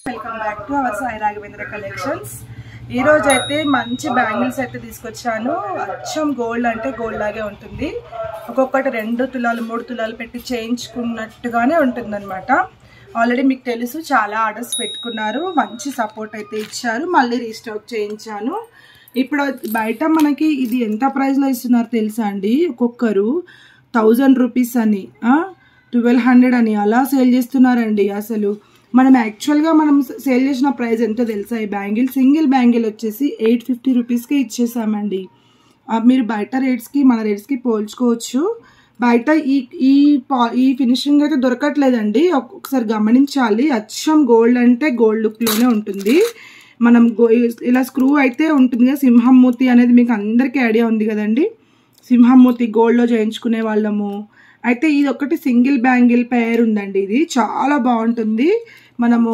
Welcome back to our Sai Raghavendra collections. ఈ రోజు అయితే మంచి బ్యాంగిల్స్ అయితే తీసుకొచ్చాను. అచ్చం గోల్డ్ అంటే గోల్డ్ లాగే ఉంటుంది. ఒక్కొక్కటి 2 తులాలు 3 తులాలు పెట్టి చేయించుకున్నట్టుగానే ఉంటుందన్నమాట. ఆల్రెడీ మీకు తెలుసు చాలా ఆర్డర్స్ పెట్టుకున్నారు, మంచి సపోర్ట్ అయితే ఇచ్చారు. మళ్ళీ రీస్టాక్ చేయించాను. ఇప్పుడు బయట మనకి ఇది ఎంత ప్రైస్లో ఇస్తున్నారు తెలుసా అండి? ఒక్కొక్కరు 1000 రూపీస్ అని 1200 అని అలా సేల్ చేస్తున్నారండి. అసలు మనం యాక్చువల్గా మనం సేల్ చేసిన ప్రైస్ ఎంతో తెలుసా? ఈ బ్యాంగిల్ సింగిల్ బ్యాంగిల్ వచ్చేసి 850 రూపీస్కే ఇచ్చేసామండి. మీరు బయట రేట్స్కి మన రేట్స్కి పోల్చుకోవచ్చు. బయట ఈ ఫినిషింగ్ అయితే దొరకట్లేదండి. ఒకసారి గమనించాలి. అచ్చం గోల్డ్ అంటే గోల్డ్ లుక్లోనే ఉంటుంది. మనం ఇలా స్క్రూ అయితే ఉంటుంది కదా, సింహం మూతి అనేది మీకు అందరికీ ఐడియా ఉంది కదండి. సింహం మూతి గోల్డ్లో చేయించుకునే వాళ్ళము. అయితే ఇది ఒకటి సింగిల్ బ్యాంగిల్ పేర్ ఉందండి. ఇది చాలా బాగుంటుంది. మనము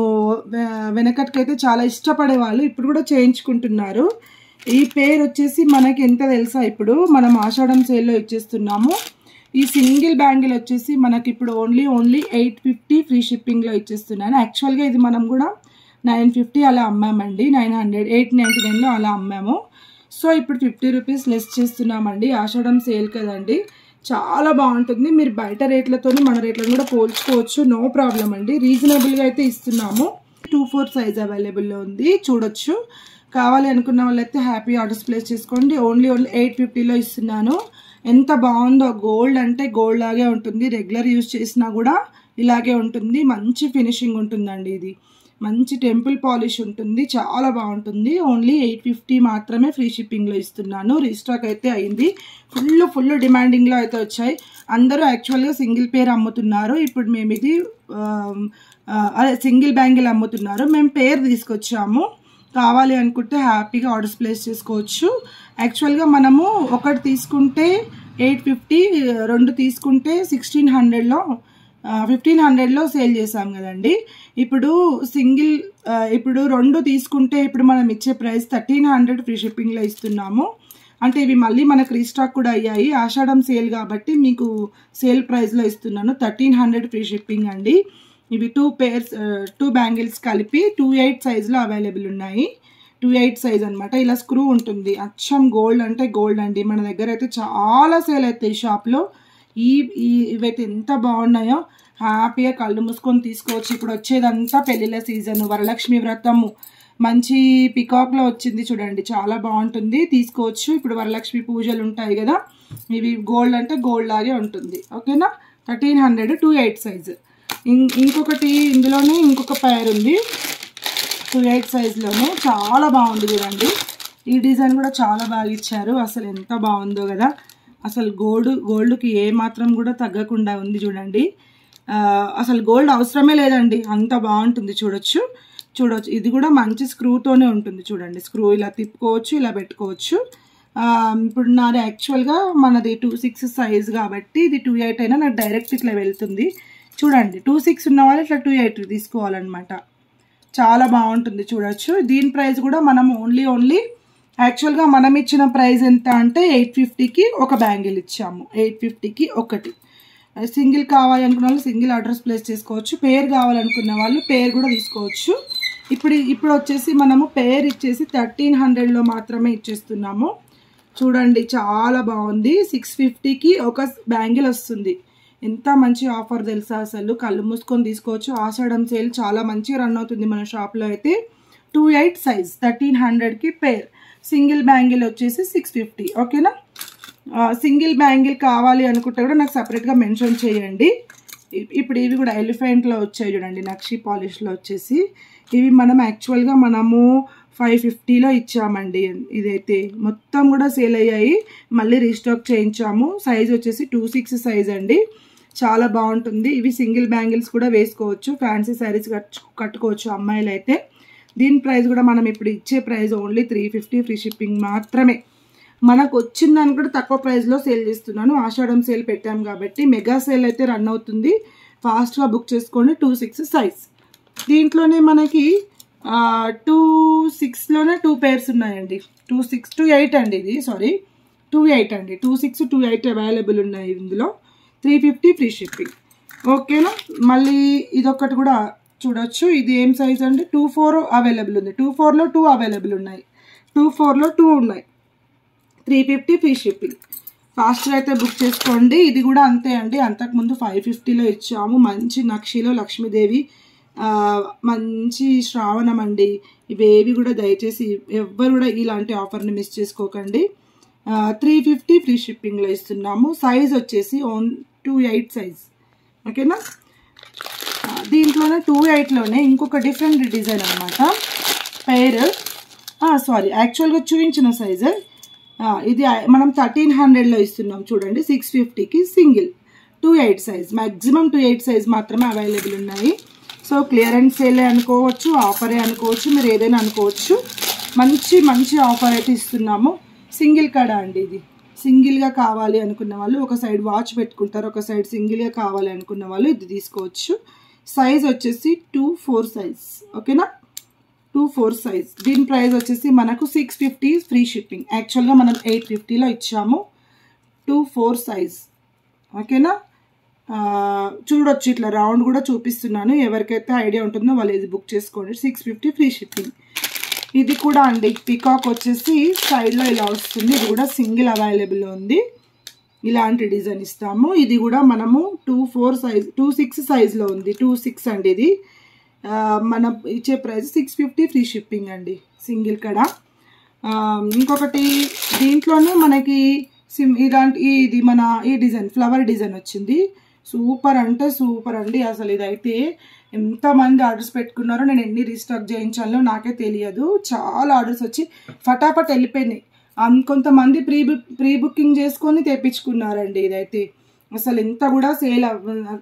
వెనకటికైతే చాలా ఇష్టపడే వాళ్ళు ఇప్పుడు కూడా చేయించుకుంటున్నారు. ఈ పేర్ వచ్చేసి మనకి ఎంత తెలుసా? ఇప్పుడు మనం ఆషాఢం సేల్లో ఇచ్చేస్తున్నాము. ఈ సింగిల్ బ్యాంగిల్ వచ్చేసి మనకి ఇప్పుడు ఓన్లీ 850 ఫ్రీ షిప్పింగ్లో ఇచ్చేస్తున్నాను. యాక్చువల్గా ఇది మనం కూడా 950 అలా అమ్మామండి. 899లో అలా అమ్మాము. సో ఇప్పుడు 50 రూపీస్ లెస్ చేస్తున్నామండి. ఆషాఢం సేల్ కదండి, చాలా బాగుంటుంది. మీరు బయట రేట్లతో మన రేట్లను కూడా పోల్చుకోవచ్చు, నో ప్రాబ్లం అండి. రీజనబుల్గా అయితే ఇస్తున్నాము. 2-4 సైజ్ అవైలబుల్లో ఉంది, చూడొచ్చు. కావాలి అనుకున్న వాళ్ళైతే హ్యాపీ ఆర్డర్స్ ప్లేస్ చేసుకోండి. ఓన్లీ 850లో ఇస్తున్నాను. ఎంత బాగుందో, గోల్డ్ అంటే గోల్డ్ లాగే ఉంటుంది. రెగ్యులర్ యూజ్ చేసినా కూడా ఇలాగే ఉంటుంది. మంచి ఫినిషింగ్ ఉంటుందండి. ఇది మంచి టెంపుల్ పాలిష్ ఉంటుంది, చాలా బాగుంటుంది. ఓన్లీ 850 మాత్రమే ఫ్రీ షిప్పింగ్లో ఇస్తున్నాను. రీస్టాక్ అయితే అయింది. ఫుల్ డిమాండింగ్లో అయితే వచ్చాయి. అందరూ యాక్చువల్గా సింగిల్ పేర్ అమ్ముతున్నారు. ఇప్పుడు మేము ఇది అదే సింగిల్ బ్యాంగిల్ అమ్ముతున్నారు. మేము పేర్ తీసుకొచ్చాము. కావాలి అనుకుంటే హ్యాపీగా ఆర్డర్స్ ప్లేస్ చేసుకోవచ్చు. యాక్చువల్గా మనము ఒకటి తీసుకుంటే 850, 2 తీసుకుంటే 1600లో 1500లో సేల్ చేసాం కదండి. ఇప్పుడు ఇప్పుడు 2 తీసుకుంటే ఇప్పుడు మనం ఇచ్చే ప్రైస్ 1300 ఫ్రీ షిప్పింగ్లో ఇస్తున్నాము. అంటే ఇవి మళ్ళీ మనకు రీస్టాక్ కూడా అయ్యాయి. ఆషాఢం సేల్ కాబట్టి మీకు సేల్ ప్రైస్లో ఇస్తున్నాను. 1300 ఫ్రీ షిప్పింగ్ అండి. ఇవి 2 బ్యాంగిల్స్ కలిపి 28 సైజులో అవైలబుల్ ఉన్నాయి. 28 సైజ్ అనమాట. ఇలా స్క్రూ ఉంటుంది. అచ్చం గోల్డ్ అంటే గోల్డ్ అండి. మన దగ్గర అయితే చాలా సేల్ అవుతాయి షాప్లో. ఇవైతే ఎంత బాగున్నాయో, హ్యాపీగా కళ్ళు మూసుకొని తీసుకోవచ్చు. ఇప్పుడు వచ్చేదంతా పెళ్ళిళ్ళ సీజన్, వరలక్ష్మి వ్రతము, మంచి పికాక్లో వచ్చింది చూడండి, చాలా బాగుంటుంది. తీసుకోవచ్చు. ఇప్పుడు వరలక్ష్మి పూజలు ఉంటాయి కదా, ఇవి గోల్డ్ అంటే గోల్డ్ లాగే ఉంటుంది. ఓకేనా? 1300 28 సైజు. ఇంకొకటి ఇందులోనే ఇంకొక పేర్ ఉంది 28 సైజులోనే, చాలా బాగుంది చూడండి. ఈ డిజైన్ కూడా చాలా బాగా ఇచ్చారు. అసలు ఎంత బాగుందో కదా. అసలు గోల్డ్కి ఏ మాత్రం కూడా తగ్గకుండా ఉంది చూడండి. అసలు గోల్డ్ అవసరమే లేదండి, అంత బాగుంటుంది. చూడొచ్చు. ఇది కూడా మంచి స్క్రూతోనే ఉంటుంది చూడండి. స్క్రూ ఇలా తిప్పుకోవచ్చు, ఇలా పెట్టుకోవచ్చు. ఇప్పుడు నాది యాక్చువల్గా మనది 26 సైజ్ కాబట్టి ఇది 28 అయినా నాకు డైరెక్ట్ ఇట్లా వెళ్తుంది చూడండి. 26 ఉన్న వాళ్ళు ఇట్లా 28 తీసుకోవాలన్నమాట. చాలా బాగుంటుంది, చూడొచ్చు. దీని ప్రైస్ కూడా మనం ఓన్లీ యాక్చువల్గా మనం ఇచ్చిన ప్రైస్ ఎంత అంటే 850కి ఒక బ్యాంగిల్ ఇచ్చాము. 850కి ఒకటి. సింగిల్ కావాలనుకున్న వాళ్ళు సింగిల్ ఆర్డర్స్ ప్లేస్ చేసుకోవచ్చు. పేర్ కావాలనుకున్న వాళ్ళు పేర్ కూడా తీసుకోవచ్చు. ఇప్పుడు వచ్చేసి మనము పేర్ ఇచ్చేసి 1300లో మాత్రమే ఇచ్చేస్తున్నాము. చూడండి, చాలా బాగుంది. 650కి ఒక బ్యాంగిల్ వస్తుంది. ఎంత మంచి ఆఫర్ తెలుసా? అసలు కళ్ళు మూసుకొని తీసుకోవచ్చు. ఆషాఢం సేల్ చాలా మంచిగా రన్ అవుతుంది మన షాప్లో అయితే. 28 సైజ్ 1300కి పేర్. సింగిల్ బ్యాంగిల్ వచ్చేసి 650. ఓకేనా? సింగిల్ బ్యాంగిల్ కావాలి అనుకుంటే కూడా నాకు సపరేట్గా మెన్షన్ చేయండి. ఇప్పుడు ఇవి కూడా ఎలిఫెంట్లో వచ్చాయి చూడండి, నక్షి పాలిష్లో వచ్చేసి. ఇవి మనం యాక్చువల్గా మనము 550లో ఇచ్చామండి. ఇదైతే మొత్తం కూడా సేల్ అయ్యాయి. మళ్ళీ రీస్టాక్ చేయించాము. సైజ్ వచ్చేసి 26 సైజ్ అండి. చాలా బాగుంటుంది. ఇవి సింగిల్ బ్యాంగిల్స్ కూడా వేసుకోవచ్చు, ఫ్యాన్సీ శారీస్ కట్టుకోవచ్చు అమ్మాయిలు అయితే. దీని ప్రైస్ కూడా మనం ఇప్పుడు ఇచ్చే ప్రైస్ ఓన్లీ 350 ఫ్రీ షిప్పింగ్ మాత్రమే. మనకు వచ్చిందని కూడా తక్కువ ప్రైస్లో సేల్ చేస్తున్నాను. ఆషాఢం సేల్ పెట్టాం కాబట్టి మెగా సేల్ అయితే రన్ అవుతుంది. ఫాస్ట్గా బుక్ చేసుకోండి. 26 సైజ్. దీంట్లోనే మనకి 26లోనే 2 పేర్స్ ఉన్నాయండి. 28 అండి ఇది, సారీ 28 అండి. 26, 28 అవైలబుల్ ఉన్నాయి ఇందులో. 350 ఫ్రీ షిప్పింగ్. ఓకేనా. మళ్ళీ ఇదొకటి కూడా చూడొచ్చు. ఇది ఏం సైజ్ అంటే 2-4 అవైలబుల్ ఉంది. 2-4లో 2 అవైలబుల్ ఉన్నాయి. 2-4లో 2 ఉన్నాయి. 350 ఫ్రీ షిప్పింగ్. ఫాస్ట్గా అయితే బుక్ చేసుకోండి. ఇది కూడా అంతే అండి, అంతకుముందు 550లో ఇచ్చాము. మంచి నక్షిలో లక్ష్మీదేవి, మంచి శ్రావణం అండి. ఇవేవి కూడా దయచేసి ఎవ్వరు కూడా ఇలాంటి ఆఫర్ని మిస్ చేసుకోకండి. 350 ఫ్రీ షిప్పింగ్లో ఇస్తున్నాము. సైజ్ వచ్చేసి 2-8 సైజ్. ఓకేనా. దీంట్లోనే 2-8లోనే ఇంకొక డిఫరెంట్ డిజైన్ అనమాట. పేర్ సారీ యాక్చువల్గా చూపించిన సైజు ఇది మనం 1300లో ఇస్తున్నాం చూడండి. 650కి సింగిల్ 2-8 సైజ్. మ్యాక్సిమం 2-8 సైజ్ మాత్రమే అవైలబుల్ ఉన్నాయి. సో క్లియరెన్స్ సేలే అనుకోవచ్చు, ఆఫరే అనుకోవచ్చు, మీరు ఏదైనా అనుకోవచ్చు. మంచి ఆఫర్ అయితే ఇస్తున్నాము. సింగిల్ కడ అండి. ఇది సింగిల్గా కావాలి అనుకున్న వాళ్ళు ఒక సైడ్ వాచ్ పెట్టుకుంటారు, ఒక సైడ్ సింగిల్గా కావాలి అనుకున్న వాళ్ళు ఇది తీసుకోవచ్చు. సైజ్ వచ్చేసి 2-4 సైజ్. ఓకేనా. 2-4 సైజ్. దీని ప్రైస్ వచ్చేసి మనకు 650 ఫ్రీ షిప్పింగ్. యాక్చువల్గా మనం 850లో ఇచ్చాము. 2-4 సైజ్. ఓకేనా. చూడొచ్చు, ఇట్లా రౌండ్ కూడా చూపిస్తున్నాను. ఎవరికైతే ఐడియా ఉంటుందో వాళ్ళు ఇది బుక్ చేసుకోండి. 650 ఫ్రీ షిప్పింగ్. ఇది కూడా అండి పికాక్ వచ్చేసి సైడ్లో ఇలా వస్తుంది. ఇది కూడా సింగిల్ అవైలబుల్లో ఉంది. ఇలాంటి డిజైన్ ఇస్తాము. ఇది కూడా మనము 2-4 సైజ్ 2-6 సైజ్లో ఉంది. 2-6 అండి. ఇది మనం ఇచ్చే ప్రైస్ 650 ఫ్రీ షిప్పింగ్ అండి, సింగిల్ కడ. ఇంకొకటి దీంట్లోనే మనకి ఇలాంటి ఇది మన ఈ డిజైన్ ఫ్లవర్ డిజైన్ వచ్చింది. సూపర్ అంటే సూపర్ అండి. అసలు ఇదైతే ఎంతమంది ఆర్డర్స్ పెట్టుకున్నారో, నేను ఎన్ని రీస్టాక్ చేయించాలో నాకే తెలియదు. చాలా ఆర్డర్స్ వచ్చి ఫటాఫట్ వెళ్ళిపోయినాయి. కొంతమంది ప్రీ బుకింగ్ చేసుకొని తెప్పించుకున్నారండి. ఇదైతే అసలు ఎంత కూడా సేల్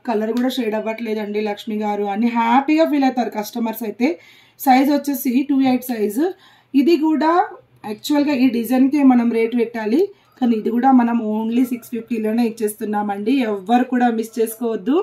కలర్ కూడా షేడ్ అవ్వట్లేదండి లక్ష్మి గారు అని హ్యాపీగా ఫీల్ అవుతారు కస్టమర్స్ అయితే. సైజ్ వచ్చేసి 2-8 సైజు. ఇది కూడా యాక్చువల్గా ఈ డిజైన్కే మనం రేట్ పెట్టాలి, కానీ ఇది కూడా మనం ఓన్లీ 650లోనే ఇచ్చేస్తున్నామండి. ఎవ్వరు కూడా మిస్ చేసుకోవద్దు.